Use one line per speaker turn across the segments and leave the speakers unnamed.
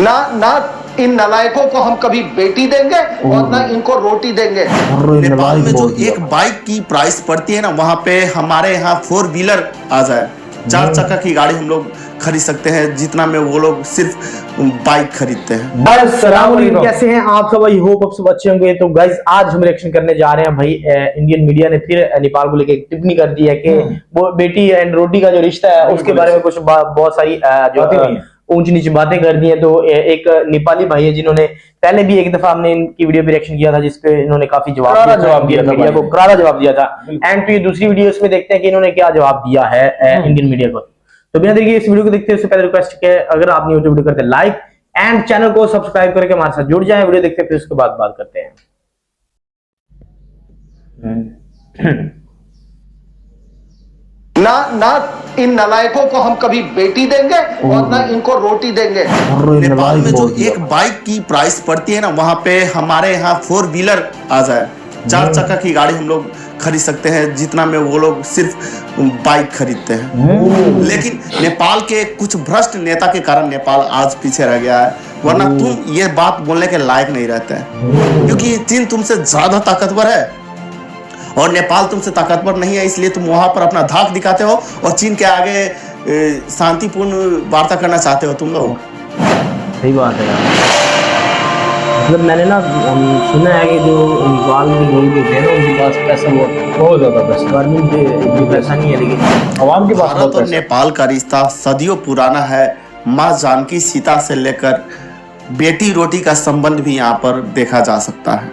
ना ना इन नलायकों को हम कभी बेटी देंगे और ना इनको रोटी देंगे।
नेपाल में जो एक बाइक की प्राइस पड़ती है ना, वहाँ पे हमारे यहाँ 4 व्हीलर आ जाए, 4 चक्का की गाड़ी हम लोग खरीद सकते हैं जितना में वो लोग सिर्फ बाइक खरीदते हैं।
अस्सलामुअलैकुम, कैसे हैं आप सब? आई होप आप सब अच्छे होंगे। तो गाइस आज हम रिएक्शन करने जा रहे हैं भाई। इंडियन मीडिया ने फिर नेपाल को लेके एक टिप्पणी कर दी है कि वो बेटी एंड रोटी का जो रिश्ता है उसके बारे में कुछ बहुत सारी जो ऊंच नीच बातें कर दी हैं। तो एक नेपाली भाई है जिन्होंने पहले भी एक दफा हमने इनकी वीडियो पे रिएक्शन किया था जिसपे इन्होंने काफी जवाब दिया था, मीडिया को करारा जवाब दिया था। एंड फिर दूसरी वीडियो इसमें देखते हैं कि इन्होंने क्या जवाब दिया है इंडियन मीडिया को। तो बिना देरी के इस वीडियो को देखते हैं उससे पहले रिक्वेस्ट है अगर आप न्यू वीडियो करते लाइक एंड चैनल को सब्सक्राइब करके हमारे साथ जुड़ जाएं। वीडियो देखते हैं फिर उसके बाद बात करते हैं।
ना ना इन नलायकों को हम कभी बेटी देंगे और ना इनको रोटी देंगे।
नेपाल में जो एक बाइक की प्राइस पड़ती है ना, वहाँ पे हमारे यहाँ 4 व्हीलर आ जाए, 4 चक्का की गाड़ी हम लोग खरीद सकते हैं जितना में वो लोग सिर्फ बाइक खरीदते हैं। लेकिन नेपाल के कुछ भ्रष्ट नेता के कारण नेपाल आज पीछे रह गया है, वरना तुम ये बात बोलने के लायक नहीं रहते हैं, क्योंकि चीन तुमसे ज्यादा ताकतवर है और नेपाल तुमसे ताकतवर नहीं है, इसलिए तुम वहां पर अपना धाक दिखाते हो और चीन के आगे शांतिपूर्ण वार्ता करना चाहते हो तुम लोग।
सही बात है यार। मतलब मैंने ना सुना है कि जो नेपाल में लोग होते हैं ना उनके पास पैसा बहुत ज्यादा पैसा, गवर्नमेंट पे पैसा नहीं है लेकिन आवाम के पास बहुत
भारत और नेपाल का रिश्ता सदियों पुराना है। माँ जानकी सीता से लेकर बेटी रोटी का संबंध भी यहाँ पर देखा जा सकता है।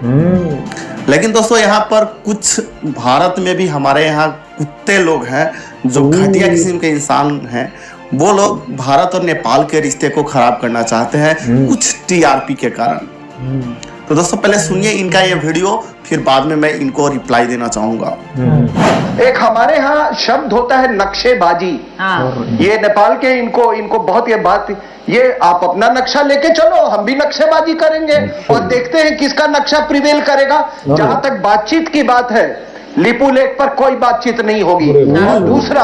लेकिन दोस्तों यहाँ पर कुछ भारत में भी हमारे यहाँ कुत्ते लोग हैं जो घटिया किस्म के इंसान हैं। वो लोग भारत और नेपाल के रिश्ते को खराब करना चाहते हैं कुछ टीआरपी के कारण। तो दोस्तों पहले सुनिए इनका ये वीडियो, फिर बाद में मैं इनको रिप्लाई देना चाहूंगा।
एक हमारे यहाँ शब्द होता है नक्शेबाजी। ये नेपाल के इनको बहुत ये बात, ये आप अपना नक्शा लेके चलो, हम भी नक्शेबाजी करेंगे और देखते हैं किसका नक्शा प्रिवेल करेगा। जहां तक बातचीत की बात है, लिपू लेक पर कोई बातचीत नहीं होगी। और दूसरा,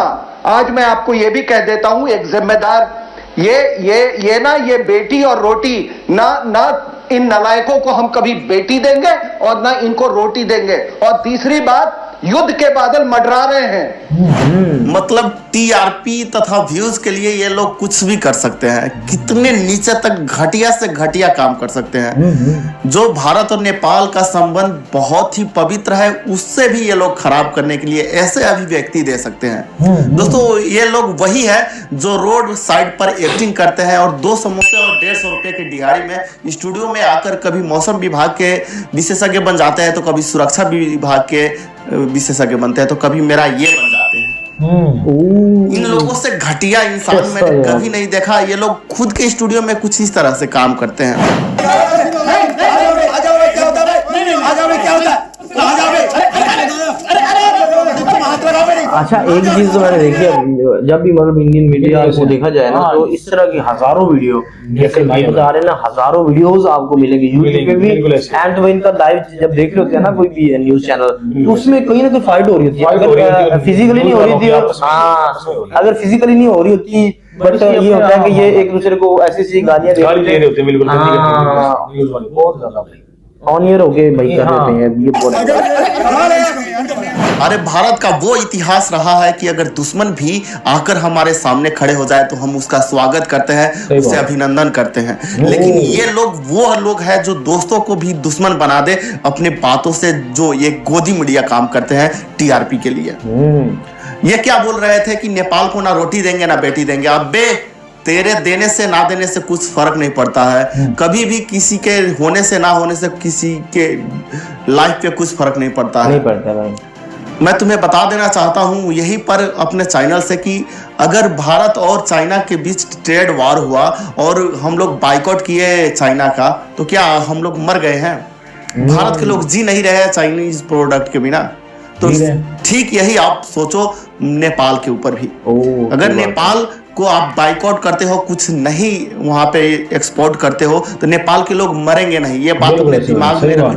आज मैं आपको ये भी कह देता हूं, एक जिम्मेदार, ये बेटी और रोटी ना इन नलायकों को हम कभी बेटी देंगे और ना इनको रोटी देंगे। और तीसरी बात, युद्ध के बादल मंडरा रहे हैं।
मतलब टीआरपी तथा व्यूज के लिए ये लोग कुछ भी कर सकते हैं, कितने नीचे तक घटिया से घटिया काम कर सकते हैं। जो भारत और नेपाल का संबंध बहुत ही पवित्र है उससे भी ये लोग खराब करने के लिए ऐसे अभिव्यक्ति दे सकते हैं। दोस्तों ये लोग वही है जो रोड साइड पर एक्टिंग करते हैं और 2 समोसे और 150 रुपए की दिहाड़ी में स्टूडियो में आकर कभी मौसम विभाग के विशेषज्ञ बन जाते हैं, तो कभी सुरक्षा विभाग के विशेषज्ञ बनते हैं, तो कभी मेरा ये बन जाते हैं। इन लोगों से घटिया इंसान मैंने कभी नहीं देखा। ये लोग खुद के स्टूडियो में कुछ इस तरह से काम करते हैं।
अच्छा एक चीज तो मैंने देखी है, जब भी मतलब इंडियन मीडिया को देखा जाए ना तो इस तरह की हजारों वीडियो जैसे भाई बता रहे हैं ना, हजारों वीडियोस आपको मिलेंगे यूट्यूब पे भी। एंड तो इनका लाइव जब देख रहे होते हैं ना कोई भी न्यूज चैनल, तो उसमें कहीं ना कहीं फाइट हो रही होती है। अगर फिजिकली नहीं हो रही थी, अगर फिजिकली नहीं हो रही होती, बट ये होता है कि ये एक दूसरे को ऐसी गालियां दे रहे होते हैं। बिल्कुल बहुत ज्यादा ऑनियर हो गए भाई कर देते हैं ये बहुत।
अरे भारत का वो इतिहास रहा है कि अगर दुश्मन भी आकर हमारे सामने खड़े हो जाए तो हम उसका स्वागत करते हैं, उसे अभिनंदन करते हैं। लेकिन ये लोग वो लोग हैं जो दोस्तों को भी दुश्मन बना दे अपने बातों से, जो ये गोदी मीडिया काम करते हैं टीआरपी के लिए। ये क्या बोल रहे थे कि नेपाल को ना रोटी देंगे ना बेटी देंगे। अब बे तेरे देने से ना देने से कुछ फर्क नहीं पड़ता है। कभी भी किसी के होने से ना होने से किसी के लाइफ पे कुछ फर्क नहीं पड़ता है।
नहीं पड़ता भाई।
मैं तुम्हें बता देना चाहता हूं यहीं पर अपने चैनल से कि अगर भारत और चाइना के बीच ट्रेड वार हुआ और हम लोग बाइकआउट किए चाइना का, तो क्या हम लोग मर गए हैं? भारत के लोग जी नहीं रहे हैं चाइनीज प्रोडक्ट के बिना। तो ठीक यही आप सोचो नेपाल के ऊपर भी। अगर नेपाल को आप बाइकआउट करते हो, कुछ नहीं वहां पे एक्सपोर्ट करते हो, तो नेपाल के लोग मरेंगे नहीं। ये बात अपने दिमाग में रखो।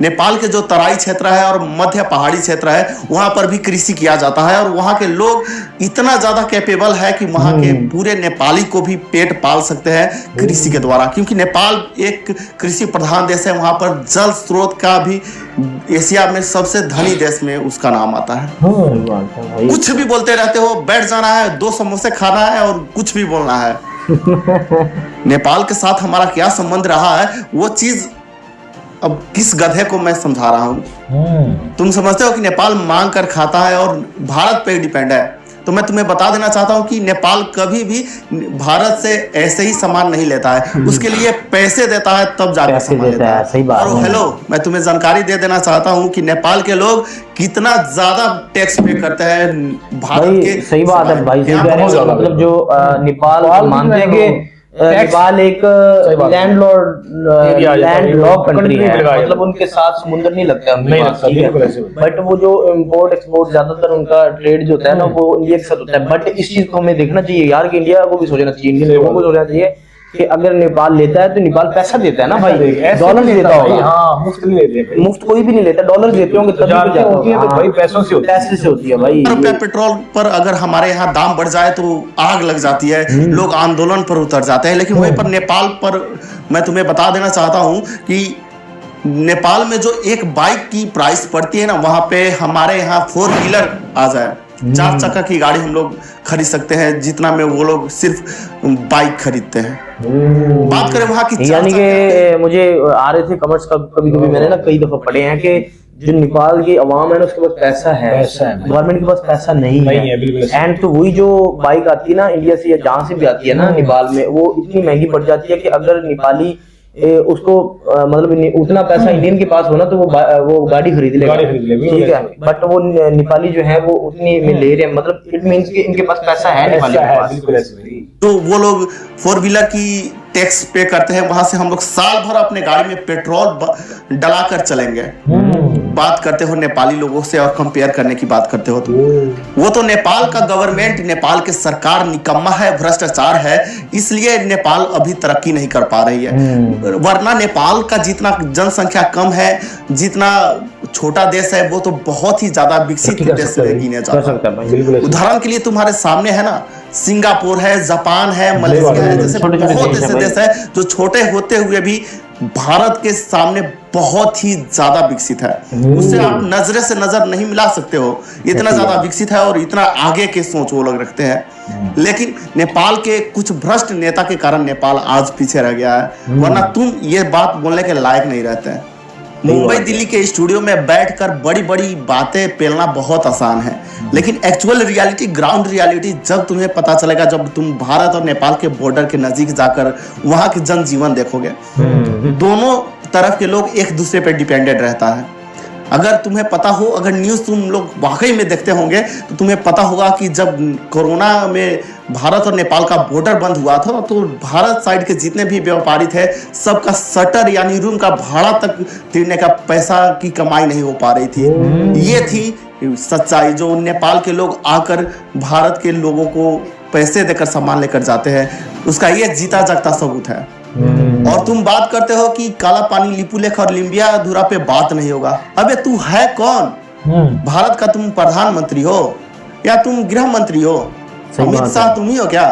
नेपाल के जो तराई क्षेत्र है और मध्य पहाड़ी क्षेत्र है वहां पर भी कृषि किया जाता है और वहां के लोग इतना ज्यादा कैपेबल है कि वहां के पूरे नेपाली को भी पेट पाल सकते हैं कृषि के द्वारा, क्योंकि नेपाल एक कृषि प्रधान देश है। वहां पर जल स्रोत का भी एशिया में सबसे धनी देश में उसका नाम आता है। कुछ भी बोलते रहते हो, बैठ जाना है, 2 समोसे खाना है और कुछ भी बोलना है। नेपाल के साथ हमारा क्या संबंध रहा है वो चीज अब किस गधे को मैं समझा रहा हूँ। तुम समझते हो कि नेपाल मांग कर खाता है और भारत पे डिपेंड है, तो मैं तुम्हें बता देना चाहता हूँ कि नेपाल कभी भी भारत से ऐसे ही सामान नहीं लेता है, उसके लिए पैसे देता है तब जाकर सामान लेता है।
सही बात
और हेलो, मैं तुम्हें जानकारी दे देना चाहता हूँ कि नेपाल के लोग कितना ज्यादा टैक्स पे करते हैं भारत के।
सही बात है भाई, सही कह रहे हो। मतलब जो नेपाल मानते हैं कि नेपाल एक लैंडलॉक कंट्री है, मतलब उनके साथ समुद्र नहीं लगता है। बट वो जो इम्पोर्ट एक्सपोर्ट ज्यादातर उनका ट्रेड जो होता है ना वो इंडिया के साथ होता है। बट इस चीज को हमें देखना चाहिए यार कि इंडिया को भी सोचना चाहिए, इंडियन लोगों को सोचना चाहिए कि अगर नेपाल लेता है तो नेपाल पैसा देता है ना भाई, डॉलर देता होगा।
हाँ, मुफ्त नहीं लेते,
मुफ्त कोई भी नहीं लेता, डॉलर देते होंगे तभी तो
होती है, तो भाई पैसों से
पैसे से होती है भाई।
रुपया पेट्रोल पर अगर हमारे यहाँ दाम बढ़ जाए तो आग लग जाती है, लोग आंदोलन पर उतर जाते हैं। लेकिन वहीं पर नेपाल पर मैं तुम्हें बता देना चाहता हूँ कि नेपाल में जो एक बाइक की प्राइस पड़ती है ना, वहां पे हमारे यहाँ 4 व्हीलर आ जाए, 4 चक्का की गाड़ी हम लोग खरीद सकते हैं जितना में वो लोग सिर्फ बाइक खरीदते हैं। बात करें वहां की,
यानी कि मुझे आ रहे थे कमेंट्स कभी कभी मैंने ना कई दफा पढ़े हैं कि जो नेपाल की आवाम है ना उसके पास पैसा है, गवर्नमेंट के पास पैसा नहीं है। एंड तो वही जो बाइक आती है ना इंडिया से या जहाँ से भी आती है ना नेपाल में, वो इतनी महंगी पड़ जाती है कि अगर नेपाली उसको मतलब उतना पैसा इंडियन के पास होना तो वो गाड़ी खरीद लेगा, ठीक है। बट वो नेपाली जो है वो उतनी में ले रहे हैं, मतलब इट मींस कि इनके पास पैसा है नेपाली के पास।
तो वो लोग 4 व्हीलर की टैक्स पे करते हैं, वहां से हम लोग साल भर अपने गाड़ी में पेट्रोल डलाकर चलेंगे। बात करते हो नेपाली लोगों से और कंपेयर करने की बात करते हो तो वो तो नेपाल का गवर्नमेंट, नेपाल की सरकार निकम्मा है, भ्रष्टाचार है, इसलिए नेपाल अभी तरक्की नहीं कर पा रही है। वरना नेपाल का जितना जनसंख्या कम है, जितना छोटा देश है, वो तो बहुत ही ज्यादा विकसित देश गिने जाता है। उदाहरण के लिए तुम्हारे सामने है ना, सिंगापुर है, जापान है, मलेशिया है, जैसे बहुत ऐसे देश है जो छोटे होते हुए भी भारत के सामने बहुत ही ज्यादा विकसित है। उससे आप नजरे से नजर नहीं मिला सकते हो, इतना ज्यादा विकसित है और इतना आगे के सोच वो लोग रखते हैं। लेकिन नेपाल के कुछ भ्रष्ट नेता के कारण नेपाल आज पीछे रह गया है, वरना तुम ये बात बोलने के लायक नहीं रहते हैं। मुंबई दिल्ली के स्टूडियो में बैठकर बड़ी बड़ी बातें पेलना बहुत आसान है, लेकिन एक्चुअल रियलिटी, ग्राउंड रियलिटी जब तुम्हें पता चलेगा, जब तुम भारत और नेपाल के बॉर्डर के नजदीक जाकर वहां के जनजीवन देखोगे, दोनों तरफ के लोग एक दूसरे पर डिपेंडेंट रहता है। अगर तुम्हें पता हो, अगर न्यूज़ तुम लोग वाकई में देखते होंगे तो तुम्हें पता होगा कि जब कोरोना में भारत और नेपाल का बॉर्डर बंद हुआ था तो भारत साइड के जितने भी व्यापारी थे सबका शटर यानी रूम का भाड़ा तक देने का पैसा की कमाई नहीं हो पा रही थी। ये थी सच्चाई, जो नेपाल के लोग आकर भारत के लोगों को पैसे देकर सामान लेकर जाते हैं, उसका ये जीता जागता सबूत है। और तुम बात करते हो कि काला पानी, लिपुलेख और लिम्बिया अधूरा पे बात नहीं होगा। अबे तू है कौन? भारत का तुम प्रधानमंत्री हो या तुम गृह मंत्री हो? अमित शाह तुम ही हो क्या?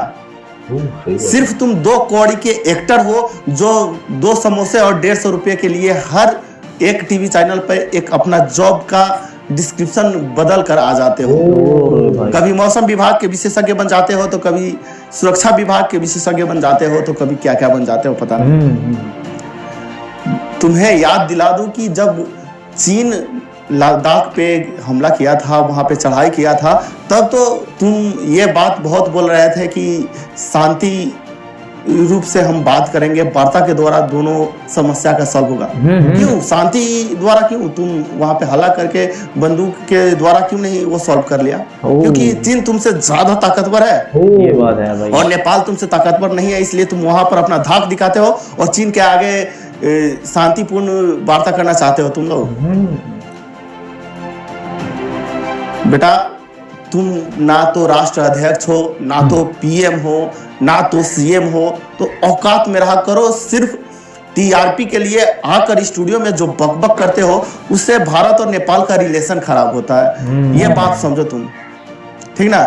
सिर्फ तुम 2 कौड़ी के एक्टर हो जो 2 समोसे और 150 रुपए के लिए हर एक टीवी चैनल पर एक अपना जॉब का डिस्क्रिप्शन बदल कर आ जाते हो। कभी मौसम विभाग के विशेषज्ञ बन जाते हो, तो कभी सुरक्षा विभाग के विशेषज्ञ बन जाते हो, तो कभी क्या क्या बन जाते हो पता नहीं। तुम्हें याद दिला दूं कि जब चीन लद्दाख पे हमला किया था, वहां पे चढ़ाई किया था, तब तो तुम ये बात बहुत बोल रहे थे कि शांति रूप से हम बात करेंगे, वार्ता के द्वारा दोनों समस्या का सॉल्व होगा। क्यों शांति द्वारा? क्यों तुम वहां पे हल्ला करके बंदूक के द्वारा क्यों नहीं वो सॉल्व कर लिया? क्योंकि चीन तुमसे ज्यादा ताकतवर है,
ये बात है भाई।
और नेपाल तुमसे ताकतवर नहीं है, इसलिए तुम वहां पर अपना धाक दिखाते हो और चीन के आगे शांतिपूर्ण वार्ता करना चाहते हो तुम लोग। बेटा तुम ना तो राष्ट्र अध्यक्ष हो, ना तो पीएम हो, ना तो सीएम हो, तो औकात में रहा करो। सिर्फ टीआरपी के लिए आकर स्टूडियो में जो बकबक करते हो, उससे भारत और नेपाल का रिलेशन खराब होता है। ये बात समझो तुम, ठीक ना।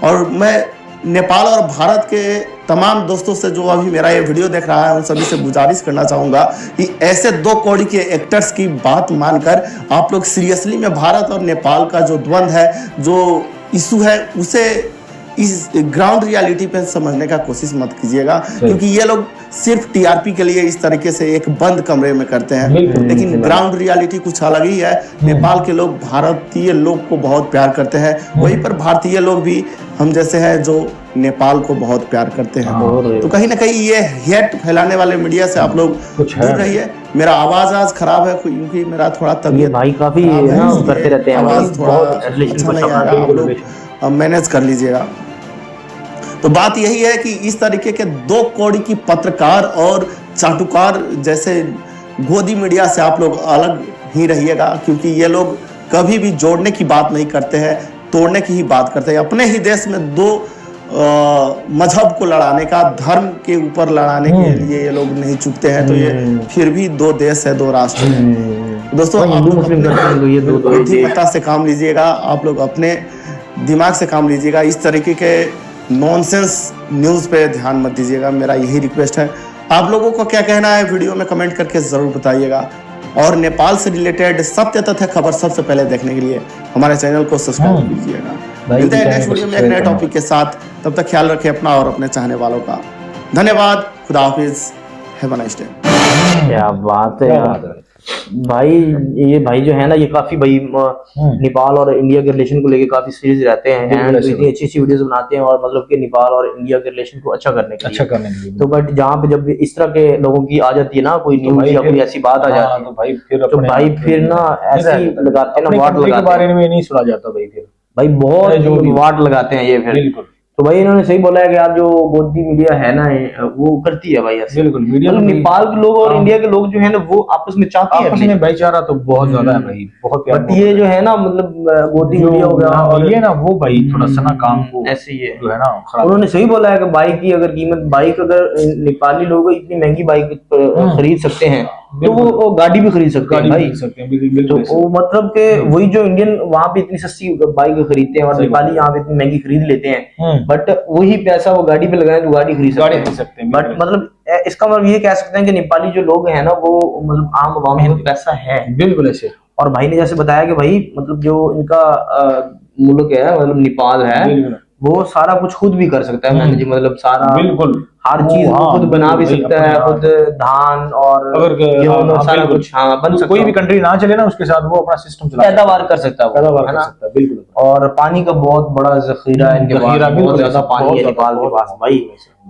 और मैं नेपाल और भारत के तमाम दोस्तों से जो अभी मेरा ये वीडियो देख रहा है, उन सभी से गुजारिश करना चाहूँगा कि ऐसे दो कौड़ी के एक्टर्स की बात मानकर आप लोग सीरियसली में भारत और नेपाल का जो द्वंद्व है, जो इशू है, उसे इस ग्राउंड रियलिटी पे समझने का कोशिश मत कीजिएगा, क्योंकि ये लोग सिर्फ टीआरपी के लिए इस तरीके से एक बंद कमरे में करते हैं, लेकिन ग्राउंड रियलिटी कुछ अलग ही है। नेपाल के लोग भारतीय लोग को बहुत प्यार करते हैं, वहीं पर भारतीय लोग भी हम जैसे हैं जो नेपाल को बहुत प्यार करते हैं। तो कहीं ना कहीं ये हेट फैलाने वाले मीडिया से आप लोग दूर रहिए। मेरा आवाज आज खराब है क्योंकि मेरा थोड़ा तबीयत
भाई काफी करते रहते हैं,
आवाज थोड़ा अच्छा नहीं आ रहा, आप लोग मैनेज कर लीजिएगा। तो बात यही है कि इस तरीके के दो कौड़ी की पत्रकार और चाटुकार जैसे गोदी मीडिया से आप लोग अलग ही रहिएगा, क्योंकि ये लोग कभी भी जोड़ने की बात नहीं करते हैं, तोड़ने की ही बात करते हैं। अपने ही देश में दो मजहब को लड़ाने का, धर्म के ऊपर लड़ाने के लिए ये लोग नहीं चुकते हैं, तो ये फिर भी दो देश है, दो राष्ट्र है। दोस्तों, आप लोग बुद्धिमत्ता से काम लीजिएगा, आप लोग अपने दिमाग से काम लीजिएगा, इस तरीके के नॉनसेंस न्यूज़ पे ध्यान मत दीजिएगा। मेरा यही रिक्वेस्ट है। आप लोगों को क्या कहना है वीडियो में कमेंट करके ज़रूर बताइएगा, और नेपाल से रिलेटेड सत्य तथ्य खबर सबसे पहले देखने के लिए हमारे चैनल को सब्सक्राइब कीजिएगा। मिलते हैं नेक्स्ट वीडियो में एक नए टॉपिक के साथ। तब तक ख्याल रखें अपना और अपने चाहने वालों का। धन्यवाद। खुदा हाफिज। Have a nice day.
क्या बात है यार भाई, ये भाई जो है ना, ये काफी भाई नेपाल और इंडिया के रिलेशन को लेके काफी सीरियस रहते हैं, एंड इतनी अच्छी अच्छी वीडियोस बनाते हैं, और मतलब कि नेपाल और इंडिया के रिलेशन को अच्छा करने के लिए। तो बट जहाँ पे जब इस तरह के लोगों की आ जाती है ना, कोई न्यूज या कोई ऐसी बात आ जाती है, तो भाई फिर ना ऐसे लगाते हैं ना, वाट लगाते हैं,
बारे में नहीं सुना जाता भाई, फिर
भाई बहुत वाट लगाते हैं ये फिर। तो भाई इन्होंने सही बोला है कि यार जो गोदी मीडिया है ना, वो करती है भाई ऐसे।
बिल्कुल, मीडिया
मतलब नेपाल के लोग और इंडिया के लोग जो है ना, वो आपस में चाहते हैं,
आपस में भाईचारा तो बहुत ज्यादा है भाई, बहुत प्यार।
बट ये जो है ना, मतलब गोदी मीडिया हो गया, और
ये ना वो भाई थोड़ा सा ना काम को
ऐसे ही है
जो है ना खराब।
उन्होंने सही बोला है कि बाइक की अगर कीमत, बाइक अगर नेपाली लोग इतनी महंगी बाइक खरीद सकते हैं, तो वो गाड़ी भी खरीद सकते हैं भाई। तो वो मतलब के वही जो इंडियन वहां पे इतनी सस्ती बाइक खरीदते हैं, और नेपाली यहाँ पे इतनी महंगी खरीद लेते हैं, बट वही पैसा वो गाड़ी पे लगाए तो गाड़ी खरीद सकते हैं। बट मतलब इसका मतलब ये कह सकते हैं कि नेपाली जो लोग हैं ना, वो मतलब आम आवाम में पैसा है,
बिल्कुल ऐसे।
और भाई ने जैसे बताया कि भाई मतलब जो इनका मुल्क है, मतलब नेपाल है, वो सारा कुछ खुद भी कर सकता है मैनेज, मतलब सारा
बिल्कुल
हर चीज खुद बना भी सकता है, खुद धान और सारा कुछ बन सकता है।
कोई भी कंट्री ना चले ना, उसके साथ वो अपना सिस्टम
पैदावार कर सकता है,
बिल्कुल।
और पानी का बहुत बड़ा जखीरा है इनके पास, बहुत ज्यादा पानी है नेपाल के पास भाई।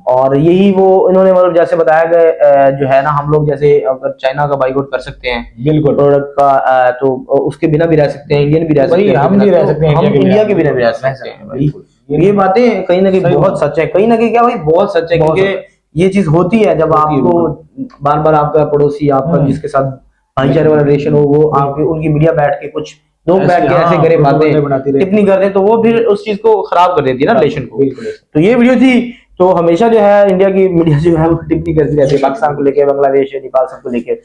और यही वो इन्होंने मतलब जैसे बताया गया जो है ना, हम लोग जैसे अगर चाइना का बाइकआउट कर सकते हैं
बिल्कुल
प्रोडक्ट का, तो उसके बिना भी रह सकते हैं, इंडियन भी रह सकते हैं,
हम भी रह सकते हैं,
हम इंडिया के बिना भी रह सकते हैं भाई। ये बातें कहीं ना कहीं बहुत सच है, कहीं ना कहीं क्या भाई बहुत सच है, क्योंकि ये चीज होती है जब आपको बार बार आपका पड़ोसी, आपका जिसके साथ भाईचारे वाला रिलेशन हो, वो आपके उनकी मीडिया बैठ के कुछ लोग बैठ के ऐसे करे बातें टिप्पणी करते हैं, तो वो फिर उस चीज को खराब कर देती है ना रिलेशन को। तो ये वीडियो थी, तो हमेशा जो है इंडिया की मीडिया जो है वो टिप्पणी करती रहती है, पाकिस्तान को लेकर, बांग्लादेश, नेपाल सबको लेकर।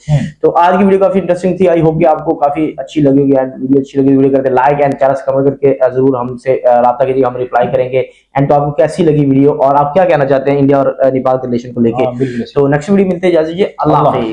तो आज की वीडियो काफी इंटरेस्टिंग थी, आई होप कि आपको काफी अच्छी लगेगी, एंड वीडियो अच्छी लगी वीडियो करके लाइक एंड चैनल कमेंट करके जरूर हमसे राब्ता कीजिए, हम रिप्लाई करेंगे। एंड तो आपको कैसी लगी वीडियो, और आप क्या कहना चाहते हैं इंडिया और नेपाल के रिलेशन को लेकर। तो नेक्स्ट वीडियो मिलते हैं, इजाजत दीजिए, अल्लाह हाफिज।